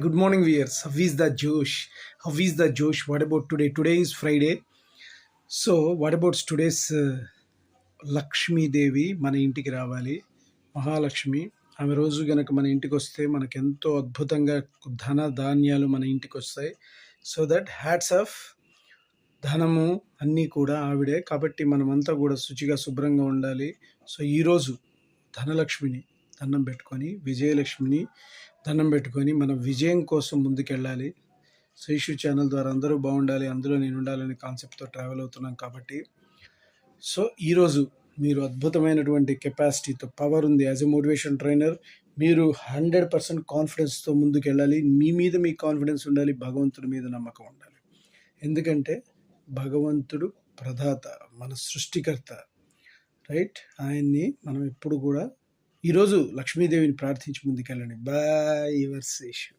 good morning, viewers. How is the Josh? How is the Josh? What about today? Today is Friday. So, what about today's Lakshmi Devi మన ఇంటికి రావాలి, మహాలక్ష్మి. ఆమె రోజు గనక మన ఇంటికి వస్తే మనకెంతో అద్భుతంగా ధన ధాన్యాలు మన ఇంటికి వస్తాయి. సో దట్ హ్యాట్స్ ఆఫ్ ధనము అన్నీ కూడా ఆవిడే. కాబట్టి మనమంతా కూడా శుచిగా శుభ్రంగా ఉండాలి. సో ఈరోజు ధనలక్ష్మిని దండం పెట్టుకొని, విజయలక్ష్మిని దండం పెట్టుకొని మన విజయం కోసం ముందుకెళ్ళాలి. శ్రీషు ఛానల్ ద్వారా అందరూ బాగుండాలి, అందులో నేను ఉండాలనే కాన్సెప్ట్తో ట్రావెల్ అవుతున్నాం. కాబట్టి సో ఈరోజు మీరు అద్భుతమైనటువంటి కెపాసిటీతో, పవర్ ఉంది. యాజ్ ఎ మోటివేషన్ ట్రైనర్ మీరు 100% కాన్ఫిడెన్స్తో ముందుకు వెళ్ళాలి. మీ మీద మీ కాన్ఫిడెన్స్ ఉండాలి, భగవంతుడి మీద నమ్మకం ఉండాలి. ఎందుకంటే భగవంతుడు ప్రదాత, మన సృష్టికర్త, రైట్? ఆయన్ని మనం ఎప్పుడు కూడా ఈరోజు లక్ష్మీదేవిని ప్రార్థించి ముందుకెళ్ళండి. Bye your Seshu.